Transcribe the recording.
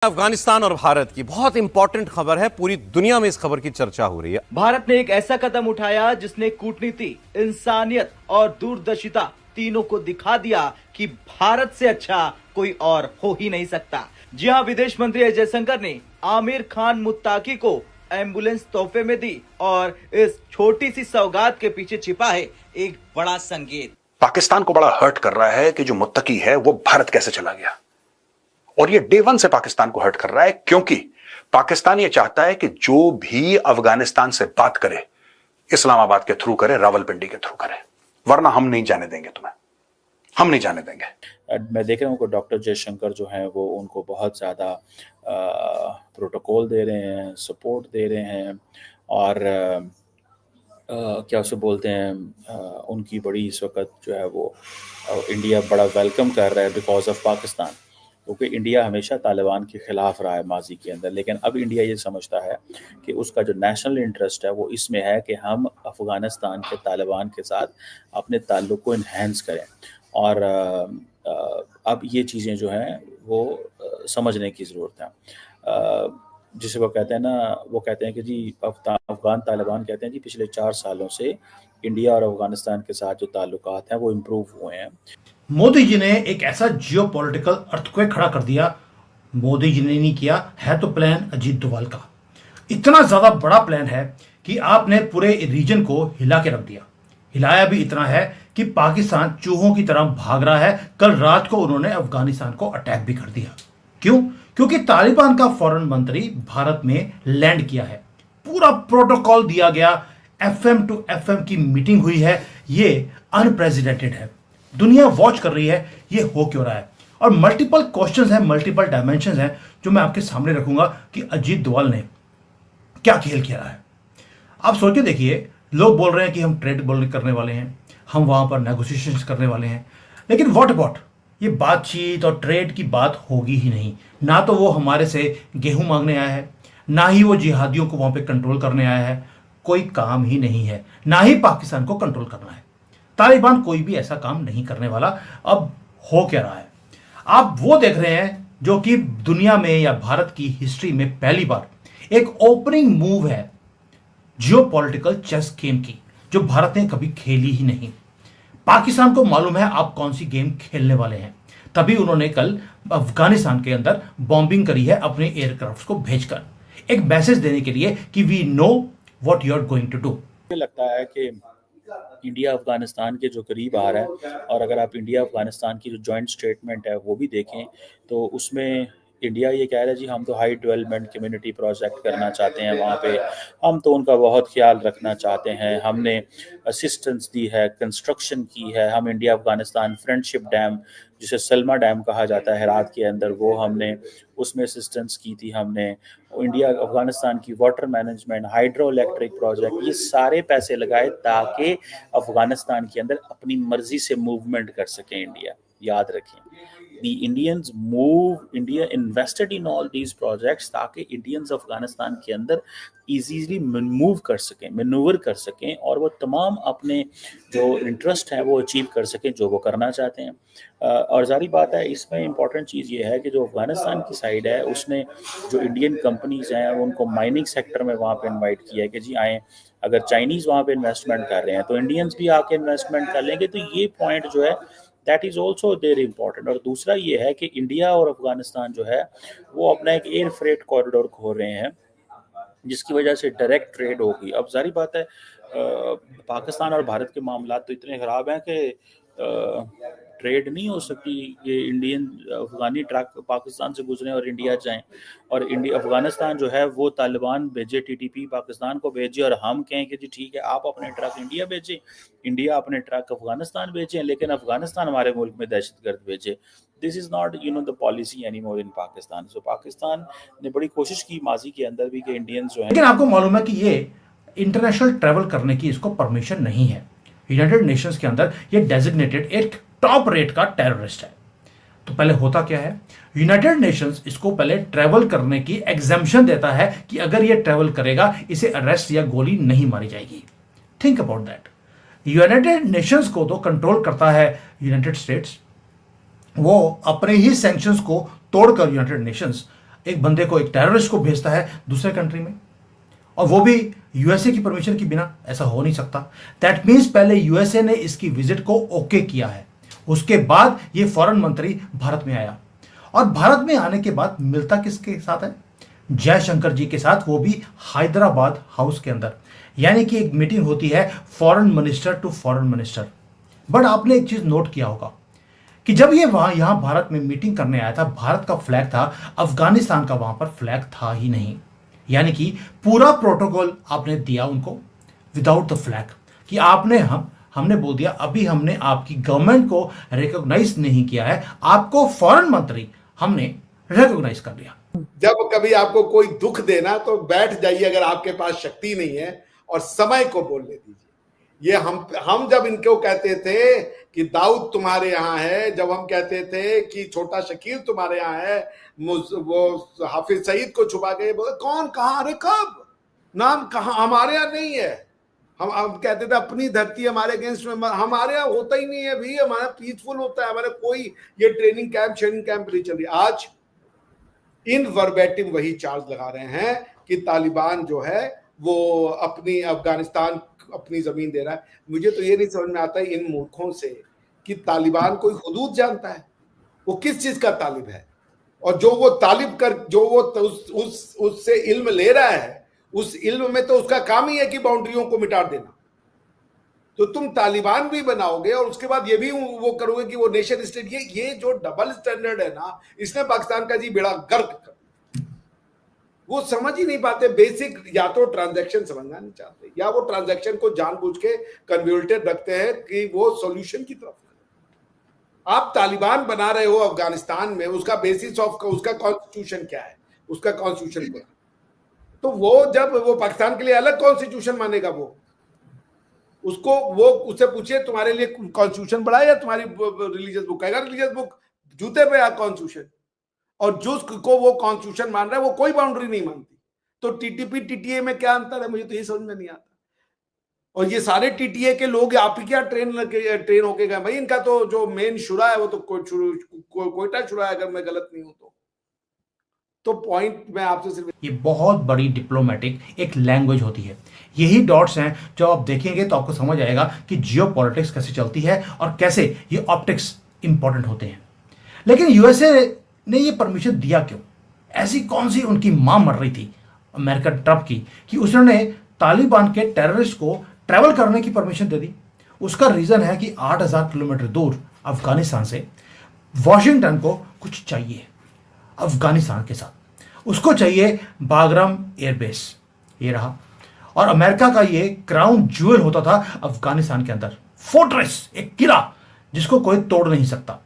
अफगानिस्तान और भारत की बहुत इंपॉर्टेंट खबर है। पूरी दुनिया में इस खबर की चर्चा हो रही है। भारत ने एक ऐसा कदम उठाया जिसने कूटनीति, इंसानियत और दूरदर्शिता तीनों को दिखा दिया कि भारत से अच्छा कोई और हो ही नहीं सकता। जी हां, विदेश मंत्री एस जयशंकर ने आमिर खान मुत्ताकी को एम्बुलेंस तोहफे में दी और इस छोटी सी सौगात के पीछे छिपा है एक बड़ा संकेत। पाकिस्तान को बड़ा हर्ट कर रहा है कि जो मुत्तकी है वो भारत कैसे चला गया, और ये डे वन से पाकिस्तान को हर्ट कर रहा है, क्योंकि पाकिस्तान ये चाहता है कि जो भी अफगानिस्तान से बात करे इस्लामाबाद के थ्रू करे, रावलपिंडी के थ्रू करे, वरना हम नहीं जाने देंगे तुम्हें, हम नहीं जाने देंगे। मैं देख रहा हूँ कि डॉक्टर जयशंकर जो हैं वो उनको बहुत ज़्यादा प्रोटोकॉल दे रहे हैं, सपोर्ट दे रहे हैं, और क्या उसे बोलते हैं, उनकी बड़ी इस वक्त जो है वो इंडिया बड़ा वेलकम कर रहा है बिकॉज ऑफ पाकिस्तान, क्योंकि इंडिया हमेशा तालिबान के ख़िलाफ़ रहा है माजी के अंदर। लेकिन अब इंडिया ये समझता है कि उसका जो नेशनल इंटरेस्ट है वो इसमें है कि हम अफ़गानिस्तान के तालिबान के साथ अपने ताल्लुक़ को इन्हेंस करें, और अब ये चीज़ें जो हैं वो समझने की ज़रूरत है। जिसे वो कहते हैं ना, वो कहते हैं कि जी अफ़गान तालिबान कहते हैं जी पिछले 4 सालों से इंडिया और अफ़गानिस्तान के साथ जो ताल्लुकात हैं वो इम्प्रूव हुए हैं। मोदी जी ने एक ऐसा जियोपॉलिटिकल अर्थक्वेक खड़ा कर दिया। मोदी जी ने नहीं किया, है तो प्लान अजीत डोभाल का। इतना ज्यादा बड़ा प्लान है कि आपने पूरे रीजन को हिला के रख दिया। हिलाया भी इतना है कि पाकिस्तान चूहों की तरह भाग रहा है। कल रात को उन्होंने अफगानिस्तान को अटैक भी कर दिया। क्यों? क्योंकि तालिबान का फॉरेन मंत्री भारत में लैंड किया है। पूरा प्रोटोकॉल दिया गया, FM टू FM की मीटिंग हुई है। ये अनप्रेसिडेंटेड है। दुनिया वॉच कर रही है ये हो क्यों रहा है, और मल्टीपल क्वेश्चंस हैं, मल्टीपल डायमेंशंस हैं जो मैं आपके सामने रखूंगा कि अजीत डोभाल ने क्या खेल खेला है। आप सोच के देखिए, लोग बोल रहे हैं कि हम ट्रेड करने वाले हैं, हम वहां पर नेगोशिएशंस करने वाले हैं, लेकिन व्हाट अबाउट ये बातचीत और ट्रेड की बात होगी ही नहीं। ना तो वो हमारे से गेहूं मांगने आया है, ना ही वो जिहादियों को वहां पे कंट्रोल करने आया है। कोई काम ही नहीं है, ना ही पाकिस्तान को कंट्रोल करना है। तालिबान कोई भी ऐसा काम नहीं करने वाला। अब हो क्या रहा है, आप वो देख रहे हैं जो कि दुनिया में या भारत की हिस्ट्री में पहली बार एक ओपनिंग मूव है जियोपॉलिटिकल चेस गेम की, जो भारत ने कभी खेली ही नहीं। पाकिस्तान को मालूम है आप कौन सी गेम खेलने वाले हैं, तभी उन्होंने कल अफगानिस्तान के अंदर बॉम्बिंग करी है अपने एयरक्राफ्ट को भेजकर, एक मैसेज देने के लिए कि we know what you are going to do. मुझे लगता है कि इंडिया अफगानिस्तान के जो करीब आ रहा है, और अगर आप इंडिया अफगानिस्तान की जो जॉइंट स्टेटमेंट है वो भी देखें तो उसमें इंडिया ये कह रहा है जी हम तो हाई डेवलपमेंट कम्युनिटी प्रोजेक्ट करना चाहते हैं वहाँ पे, हम तो उनका बहुत ख्याल रखना चाहते हैं, हमने असिस्टेंस दी है, कंस्ट्रक्शन की है, हम इंडिया अफगानिस्तान फ्रेंडशिप डैम जिसे सलमा डैम कहा जाता है हेरात के अंदर, वो हमने उसमें असिस्टेंस की थी, हमने इंडिया अफगानिस्तान की water management, hydro electric project, ये सारे पैसे लगाए ताकि अफगानिस्तान के अंदर अपनी मर्जी से मूवमेंट कर सकें इंडिया। याद रखें, the Indians India invested in all these projects ताकि इंडियंस अफगानिस्तान के अंदर इजीली मूव कर सकें, मैनूवर कर सकें, और वो तमाम अपने जो इंटरेस्ट हैं वो अचीव कर सकें जो वो करना चाहते हैं। और जारी बात है, इसमें इंपॉर्टेंट चीज़ ये है कि जो अफगानिस्तान की साइड है उसने जो इंडियन कंपनीज हैं उनको माइनिंग सेक्टर में वहाँ पे इन्वाइट किया है कि जी आएँ, अगर चाइनीज़ वहाँ पे इन्वेस्टमेंट कर रहे हैं तो इंडियंस भी आके इन्वेस्टमेंट कर लेंगे। तो ये पॉइंट जो है that is also there important. और दूसरा ये है कि इंडिया और अफगानिस्तान जो है वो अपना एक एयर फ्रेट कॉरिडोर खोल रहे हैं जिसकी वजह से डायरेक्ट ट्रेड होगी। अब जारी बात है, पाकिस्तान और भारत के मामला तो इतने ख़राब हैं कि ट्रेड नहीं हो सकती। ये इंडियन अफगानी ट्रक पाकिस्तान से गुजरें और इंडिया जाएं, और इंडिया अफगानिस्तान जो है वो तालिबान भेजे, TTP पाकिस्तान को भेजे, और हम कहें कि जी ठीक है आप अपने ट्रक इंडिया भेजें, इंडिया अपने ट्रक अफगानिस्तान भेजें, लेकिन अफगानिस्तान हमारे मुल्क में दहशतगर्द भेजे। This is not the policy any more in Pakistan. So Pakistan ने बड़ी कोशिश की माजी के अंदर भी कि इंडियंस जो है, लेकिन आपको मालूम है कि ये इंटरनेशनल ट्रेवल करने की इसको परमिशन नहीं है। यूनाइटेड नेशंस के अंदर ये डेजिग्नेटेड एक टॉप रेट का टेररिस्ट है। तो पहले होता क्या है, यूनाइटेड नेशंस इसको पहले ट्रेवल करने की एग्जेम्पशन देता है कि अगर ये ट्रेवल करेगा इसे अरेस्ट या गोली नहीं मारी जाएगी। Think about that. United Nations को तो कंट्रोल करता है यूनाइटेड स्टेट्स, वो अपने ही सैंक्शंस को तोड़कर यूनाइटेड नेशंस एक बंदे को, एक टेररिस्ट को भेजता है दूसरे कंट्री में, और वो भी यूएसए की परमिशन के बिना? ऐसा हो नहीं सकता। दैट मीन्स पहले यूएसए ने इसकी विजिट को ओके किया है, उसके बाद ये फॉरेन मंत्री भारत में आया, और भारत में आने के बाद मिलता किसके साथ है? जयशंकर जी के साथ, वो भी हैदराबाद हाउस के अंदर। यानी कि एक मीटिंग होती है foreign minister to foreign minister. But आपने एक चीज नोट किया होगा कि जब ये यहां भारत में मीटिंग करने आया था, भारत का फ्लैग था, अफगानिस्तान का वहां पर फ्लैग था ही नहीं। यानी कि पूरा प्रोटोकॉल आपने दिया उनको विदाउट द फ्लैग, कि आपने हमने बोल दिया अभी हमने आपकी गवर्नमेंट को रिकॉग्नाइज नहीं किया है, आपको फॉरेन मंत्री हमने रिकॉग्नाइज कर लिया। जब कभी आपको कोई दुख देना तो बैठ जाइए, अगर आपके पास शक्ति नहीं है, और समय को बोलने दीजिए। ये हम जब इनको कहते थे कि दाऊद तुम्हारे यहाँ है, जब हम कहते थे कि छोटा शकील तुम्हारे यहाँ है, वो हाफिज सईद को छुपा के बोले कौन कहाँ, अरे कब, नाम कहाँ, हमारे यहाँ नहीं है। हम कहते थे अपनी धरती हमारे अगेंस्ट में, हमारे यहाँ होता ही नहीं है भाई, हमारा पीसफुल होता है, हमारे कोई ये ट्रेनिंग कैंप नहीं चल रही। आज इन वर्बेटिम वही चार्ज लगा रहे हैं कि तालिबान जो है वो अपनी अफगानिस्तान अपनी जमीन दे रहा है। मुझे तो ये नहीं समझ में आता है इन मूर्खों से कि तालिबान कोई हुदूद जानता है, वो किस चीज का तालिब है, और जो वो तालिब कर, जो वो उससे इल्म ले रहा है, उस इल्म में तो उसका काम ही है कि बाउंड्रियों को मिटा देना। तो तुम तालिबान भी बनाओगे और उसके बाद ये भी वो करोगे कि वो नेशन स्टेट। ये जो डबल स्टैंडर्ड है ना, इसने पाकिस्तान का जी बेड़ा गर्क कर, वो समझ ही नहीं पाते बेसिक। या तो ट्रांजैक्शन समझना नहीं चाहते, या वो ट्रांजैक्शन को जानबूझ के कन्वोल्टेड रखते हैं कि वो सॉल्यूशन की तरफ। आप तालिबान बना रहे हो अफगानिस्तान में, उसका बेसिस ऑफ उसका कॉन्स्टिट्यूशन क्या है, उसका कॉन्स्टिट्यूशन क्या है? तो वो जब वो पाकिस्तान के लिए अलग कॉन्स्टिट्यूशन मानेगा, वो उसको वो उससे पूछिए तुम्हारे लिए कॉन्स्टिट्यूशन बड़ा है या तुम्हारी रिलीजियस बुक? कहेगा रिलीजियस बुक, जूते पे आ कॉन्स्टिट्यूशन। और जिसको वो कॉन्स्टिट्यूशन मान रहा है वो कोई बाउंड्री नहीं मानती। तो टीटीपी टीटीए में क्या अंतर है, मुझे तो ये समझ में नहीं आता। और ये सारे टीटीए के लोग आप ही क्या ट्रेन होके गए भाई? इनका तो जो मेन शुरा है वो तो कोयटा शुरा है, अगर मैं गलत नहीं हूं तो पॉइंट मैं आपसे सिर्फ, ये बहुत बड़ी डिप्लोमेटिक एक लैंग्वेज होती है। यही डॉट्स हैं जो आप देखेंगे तो आपको समझ आएगा कि जियोपॉलिटिक्स कैसे चलती है और कैसे ये ऑप्टिक्स इंपॉर्टेंट होते हैं। लेकिन यूएसए ने ये परमिशन दिया क्यों? ऐसी कौन सी उनकी मां मर रही थी अमेरिका ट्रम्प की कि उसने तालिबान के टेररिस्ट को ट्रैवल करने की परमिशन दे दी? उसका रीजन है कि 8000 किलोमीटर दूर अफगानिस्तान से वॉशिंगटन को कुछ चाहिए अफगानिस्तान के साथ। उसको चाहिए बागराम एयरबेस, ये रहा। और अमेरिका का ये क्राउन ज्वेल होता था अफगानिस्तान के अंदर, फोर्ट्रेस, एक किला जिसको कोई तोड़ नहीं सकता।